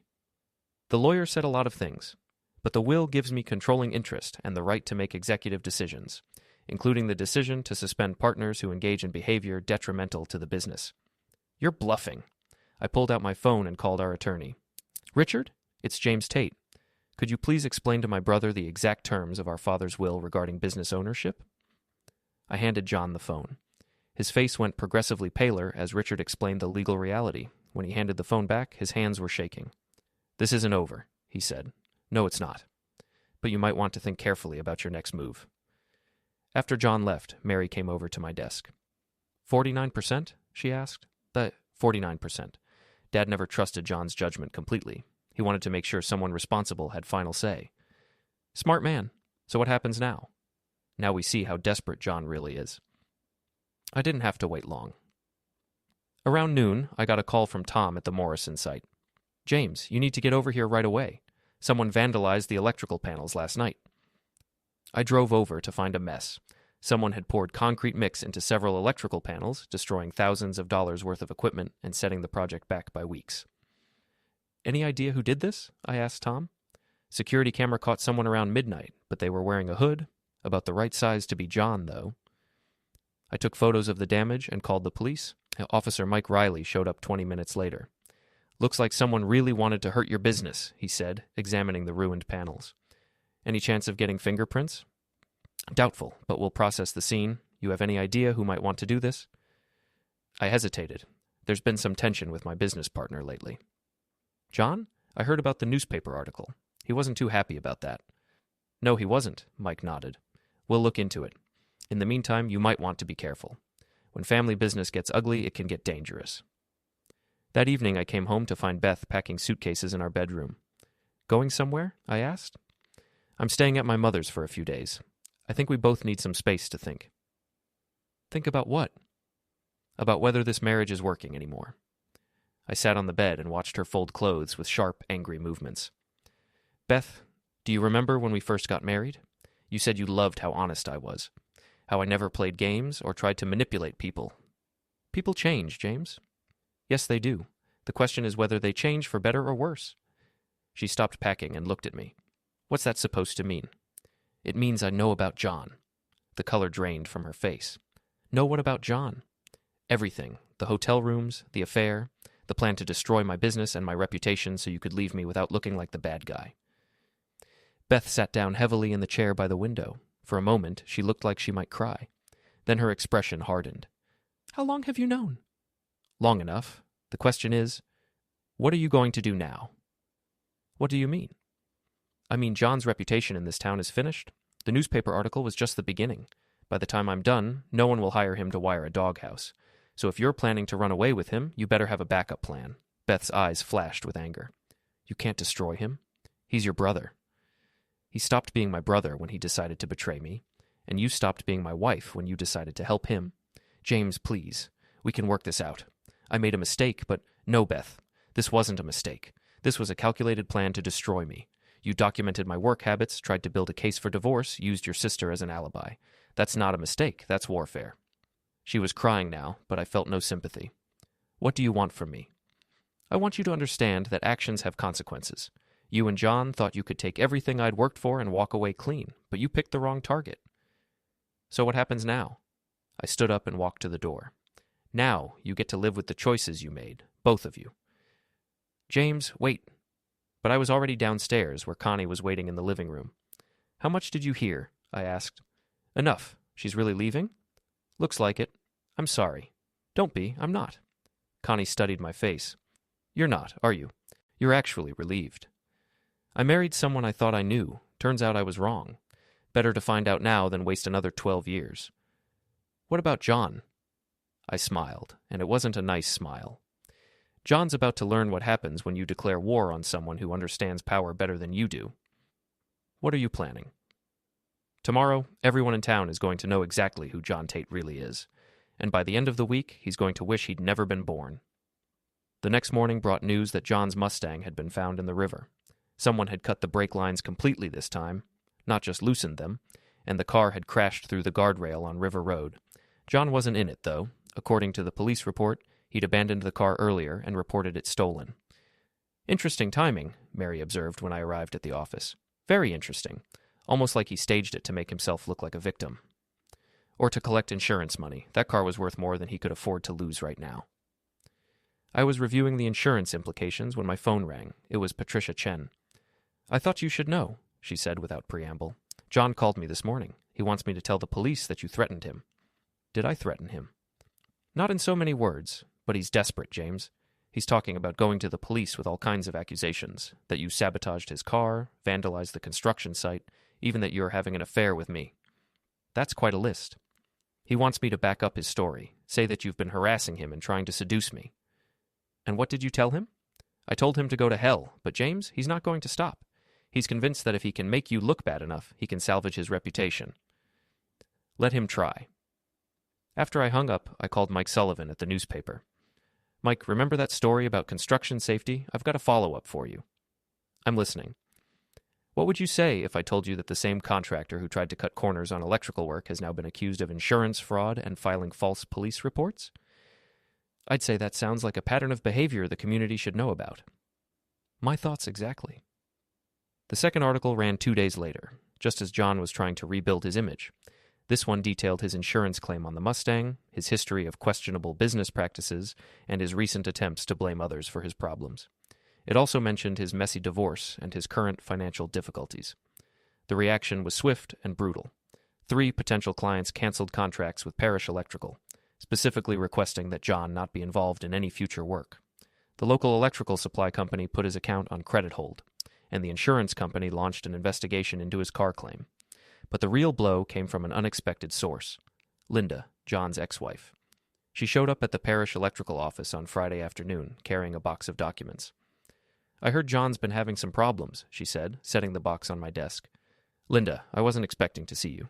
The lawyer said a lot of things, but the will gives me controlling interest and the right to make executive decisions, including the decision to suspend partners who engage in behavior detrimental to the business. You're bluffing. I pulled out my phone and called our attorney. Richard, it's James Tate. Could you please explain to my brother the exact terms of our father's will regarding business ownership? I handed John the phone. His face went progressively paler as Richard explained the legal reality. When he handed the phone back, his hands were shaking. This isn't over, he said. No, it's not. But you might want to think carefully about your next move. After John left, Mary came over to my desk. 49%? She asked. 49%. Dad never trusted John's judgment completely. He wanted to make sure someone responsible had final say. Smart man. So what happens now? Now we see how desperate John really is. I didn't have to wait long. Around noon, I got a call from Tom at the Morrison site. James, you need to get over here right away. Someone vandalized the electrical panels last night. I drove over to find a mess. Someone had poured concrete mix into several electrical panels, destroying thousands of dollars worth of equipment and setting the project back by weeks. Any idea who did this? I asked Tom. Security camera caught someone around midnight, but they were wearing a hood, about the right size to be John, though. I took photos of the damage and called the police. Officer Mike Riley showed up 20 minutes later. Looks like someone really wanted to hurt your business, he said, examining the ruined panels. Any chance of getting fingerprints? Doubtful, but we'll process the scene. You have any idea who might want to do this? I hesitated. There's been some tension with my business partner lately. John? I heard about the newspaper article. He wasn't too happy about that. No, he wasn't, Mike nodded. We'll look into it. In the meantime, you might want to be careful. When family business gets ugly, it can get dangerous. That evening, I came home to find Beth packing suitcases in our bedroom. Going somewhere? I asked. I'm staying at my mother's for a few days. I think we both need some space to think. Think about what? About whether this marriage is working anymore. I sat on the bed and watched her fold clothes with sharp, angry movements. Beth, do you remember when we first got married? You said you loved how honest I was. How I never played games or tried to manipulate people. People change, James. Yes, they do. The question is whether they change for better or worse. She stopped packing and looked at me. What's that supposed to mean? It means I know about John. The color drained from her face. Know what about John? Everything. The hotel rooms, the affair, the plan to destroy my business and my reputation so you could leave me without looking like the bad guy. Beth sat down heavily in the chair by the window. For a moment, she looked like she might cry. Then her expression hardened. How long have you known? Long enough. The question is, what are you going to do now? What do you mean? I mean, John's reputation in this town is finished. The newspaper article was just the beginning. By the time I'm done, no one will hire him to wire a doghouse. So if you're planning to run away with him, you better have a backup plan. Beth's eyes flashed with anger. You can't destroy him. He's your brother. He stopped being my brother when he decided to betray me, and you stopped being my wife when you decided to help him. James, please. We can work this out. I made a mistake, but no, Beth. This wasn't a mistake. This was a calculated plan to destroy me. You documented my work habits, tried to build a case for divorce, used your sister as an alibi. That's not a mistake. That's warfare. She was crying now, but I felt no sympathy. What do you want from me? I want you to understand that actions have consequences. You and John thought you could take everything I'd worked for and walk away clean, but you picked the wrong target. So what happens now? I stood up and walked to the door. Now you get to live with the choices you made, both of you. James, wait. But I was already downstairs where Connie was waiting in the living room. How much did you hear? I asked. Enough. She's really leaving? Looks like it. I'm sorry. Don't be. I'm not. Connie studied my face. You're not, are you? You're actually relieved. I married someone I thought I knew. Turns out I was wrong. Better to find out now than waste another 12 years. What about John? I smiled, and it wasn't a nice smile. John's about to learn what happens when you declare war on someone who understands power better than you do. What are you planning? Tomorrow, everyone in town is going to know exactly who John Tate really is, and by the end of the week, he's going to wish he'd never been born. The next morning brought news that John's Mustang had been found in the river. Someone had cut the brake lines completely this time, not just loosened them, and the car had crashed through the guardrail on River Road. John wasn't in it, though. According to the police report, he'd abandoned the car earlier and reported it stolen. Interesting timing, Mary observed when I arrived at the office. Very interesting. Almost like he staged it to make himself look like a victim. Or to collect insurance money. That car was worth more than he could afford to lose right now. I was reviewing the insurance implications when my phone rang. It was Patricia Chen. "I thought you should know," she said without preamble. "John called me this morning. He wants me to tell the police that you threatened him." Did I threaten him? Not in so many words, but he's desperate, James. He's talking about going to the police with all kinds of accusations, that you sabotaged his car, vandalized the construction site, even that you're having an affair with me. That's quite a list. He wants me to back up his story, say that you've been harassing him and trying to seduce me. And what did you tell him? I told him to go to hell, but James, he's not going to stop. He's convinced that if he can make you look bad enough, he can salvage his reputation. Let him try. After I hung up, I called Mike Sullivan at the newspaper. "Mike, remember that story about construction safety? I've got a follow-up for you." "I'm listening." "What would you say if I told you that the same contractor who tried to cut corners on electrical work has now been accused of insurance fraud and filing false police reports?" "I'd say that sounds like a pattern of behavior the community should know about." My thoughts exactly. The second article ran 2 days later, just as John was trying to rebuild his image. This one detailed his insurance claim on the Mustang, his history of questionable business practices, and his recent attempts to blame others for his problems. It also mentioned his messy divorce and his current financial difficulties. The reaction was swift and brutal. 3 potential clients canceled contracts with Parish Electrical, specifically requesting that John not be involved in any future work. The local electrical supply company put his account on credit hold, and the insurance company launched an investigation into his car claim. But the real blow came from an unexpected source. Linda, John's ex-wife. She showed up at the Parish Electrical office on Friday afternoon, carrying a box of documents. "I heard John's been having some problems," she said, setting the box on my desk. "Linda, I wasn't expecting to see you."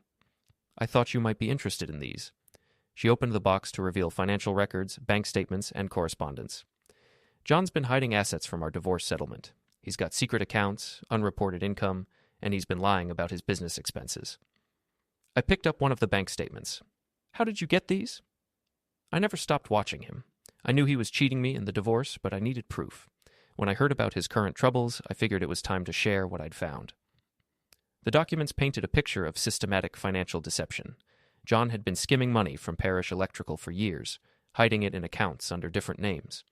"I thought you might be interested in these." She opened the box to reveal financial records, bank statements, and correspondence. "John's been hiding assets from our divorce settlement. He's got secret accounts, unreported income, and he's been lying about his business expenses." I picked up one of the bank statements. "How did you get these?" I never stopped watching him. I knew he was cheating me in the divorce, but I needed proof. When I heard about his current troubles, I figured it was time to share what I'd found. The documents painted a picture of systematic financial deception. John had been skimming money from Parish Electrical for years, hiding it in accounts under different names.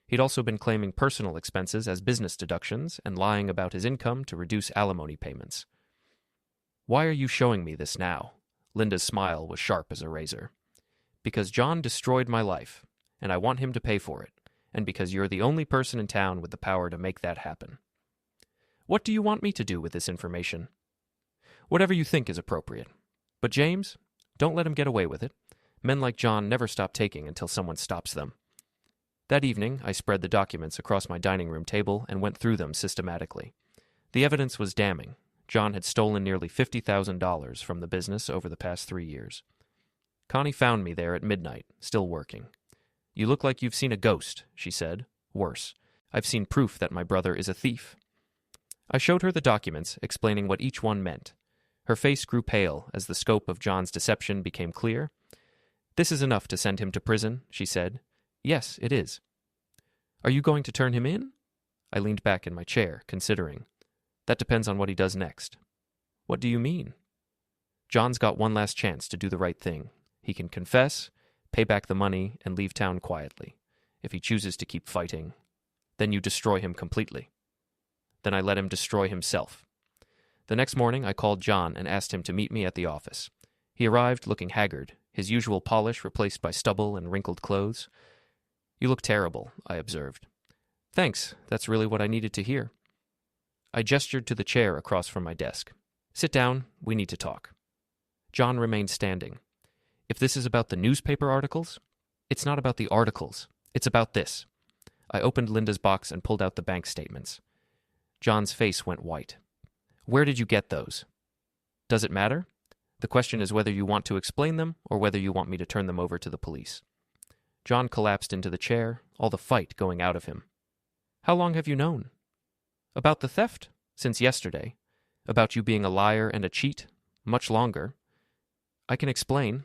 He'd also been claiming personal expenses as business deductions and lying about his income to reduce alimony payments. "Why are you showing me this now?" Linda's smile was sharp as a razor. "Because John destroyed my life, and I want him to pay for it, and because you're the only person in town with the power to make that happen." "What do you want me to do with this information?" "Whatever you think is appropriate. But James, don't let him get away with it. Men like John never stop taking until someone stops them." That evening, I spread the documents across my dining room table and went through them systematically. The evidence was damning. John had stolen nearly $50,000 from the business over the past 3 years. Connie found me there at midnight, still working. "You look like you've seen a ghost," she said. "Worse, I've seen proof that my brother is a thief." I showed her the documents, explaining what each one meant. Her face grew pale as the scope of John's deception became clear. "This is enough to send him to prison," she said. "Yes, it is." "Are you going to turn him in?" I leaned back in my chair, considering. "That depends on what he does next." "What do you mean?" "John's got one last chance to do the right thing. He can confess, pay back the money, and leave town quietly. If he chooses to keep fighting, then you destroy him completely." Then I let him destroy himself. The next morning, I called John and asked him to meet me at the office. He arrived looking haggard, his usual polish replaced by stubble and wrinkled clothes. "You look terrible," I observed. "Thanks, that's really what I needed to hear." I gestured to the chair across from my desk. "Sit down, we need to talk." John remained standing. "If this is about the newspaper articles?" "It's not about the articles. It's about this." I opened Linda's box and pulled out the bank statements. John's face went white. "Where did you get those?" "Does it matter? The question is whether you want to explain them or whether you want me to turn them over to the police." John collapsed into the chair, all the fight going out of him. "How long have you known?" "About the theft? Since yesterday. About you being a liar and a cheat. Much longer. I can explain.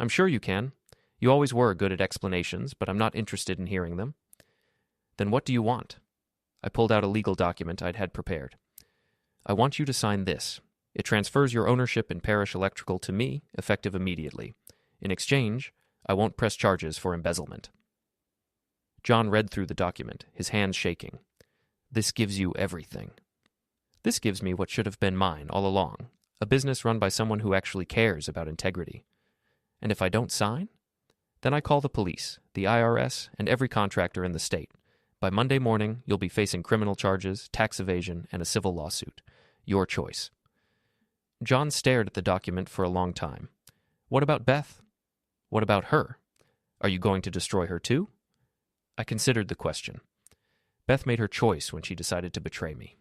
I'm sure you can. You always were good at explanations, but I'm not interested in hearing them. Then what do you want? I pulled out a legal document I'd had prepared. I want you to sign this. It transfers your ownership in Parish Electrical to me, effective immediately. In exchange, I won't press charges for embezzlement. John read through the document, his hands shaking. This gives you everything. This gives me what should have been mine all along, a business run by someone who actually cares about integrity. And if I don't sign? Then I call the police, the IRS, and every contractor in the state. By Monday morning, you'll be facing criminal charges, tax evasion, and a civil lawsuit. Your choice. John stared at the document for a long time. What about Beth? What about her? Are you going to destroy her too? I considered the question. Beth made her choice when she decided to betray me.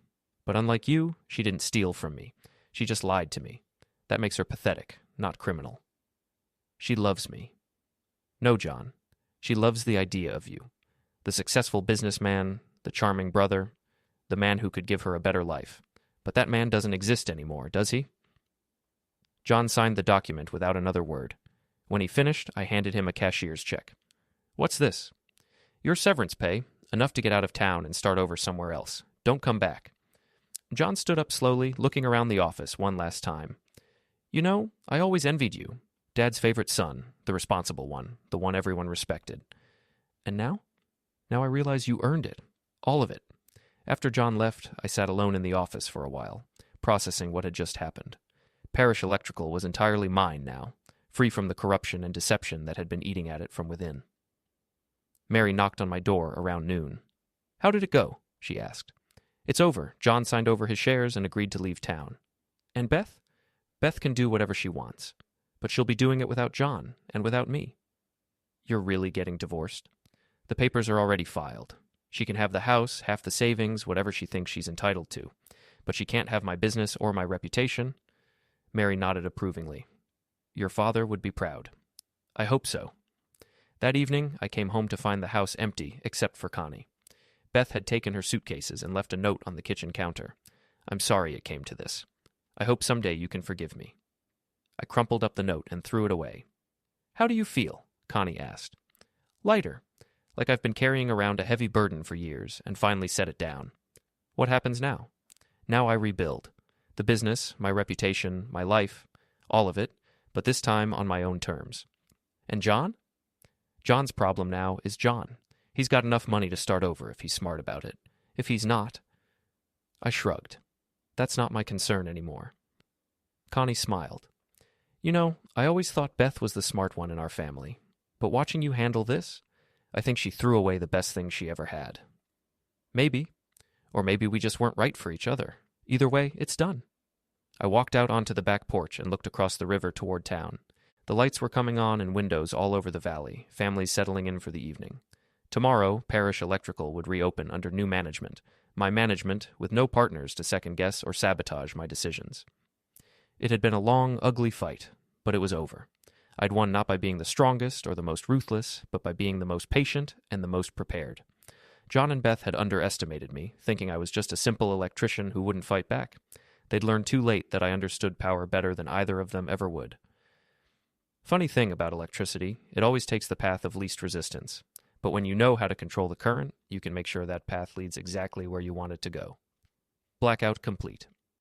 But unlike you, she didn't steal from me. She just lied to me. That makes her pathetic, not criminal. She loves me. No, John. She loves the idea of you. The successful businessman, the charming brother, the man who could give her a better life. But that man doesn't exist anymore, does he? John signed the document without another word. When he finished, I handed him a cashier's check. What's this? Your severance pay, enough to get out of town and start over somewhere else. Don't come back. John stood up slowly, looking around the office one last time. You know, I always envied you. Dad's favorite son, the responsible one, the one everyone respected. And now? Now I realize you earned it. All of it. After John left, I sat alone in the office for a while, processing what had just happened. Parish Electrical was entirely mine now, free from the corruption and deception that had been eating at it from within. Mary knocked on my door around noon. How did it go? She asked. It's over. John signed over his shares and agreed to leave town. And Beth? Beth can do whatever she wants. But she'll be doing it without John, and without me. You're really getting divorced? The papers are already filed. She can have the house, half the savings, whatever she thinks she's entitled to. But she can't have my business or my reputation. Mary nodded approvingly. Your father would be proud. I hope so. That evening, I came home to find the house empty, except for Connie. Beth had taken her suitcases and left a note on the kitchen counter. I'm sorry it came to this. I hope someday you can forgive me. I crumpled up the note and threw it away. How do you feel? Connie asked. Lighter, like I've been carrying around a heavy burden for years and finally set it down. What happens now? Now I rebuild. The business, my reputation, my life, all of it, but this time on my own terms. And John? John's problem now is John. He's got enough money to start over if he's smart about it. If he's not... I shrugged. That's not my concern anymore. Connie smiled. You know, I always thought Beth was the smart one in our family. But watching you handle this, I think she threw away the best thing she ever had. Maybe. Or maybe we just weren't right for each other. Either way, it's done. I walked out onto the back porch and looked across the river toward town. The lights were coming on in windows all over the valley, families settling in for the evening. Tomorrow, Parish Electrical would reopen under new management, my management with no partners to second-guess or sabotage my decisions. It had been a long, ugly fight, but it was over. I'd won not by being the strongest or the most ruthless, but by being the most patient and the most prepared. John and Beth had underestimated me, thinking I was just a simple electrician who wouldn't fight back. They'd learned too late that I understood power better than either of them ever would. Funny thing about electricity, it always takes the path of least resistance. But when you know how to control the current, you can make sure that path leads exactly where you want it to go. Blackout complete.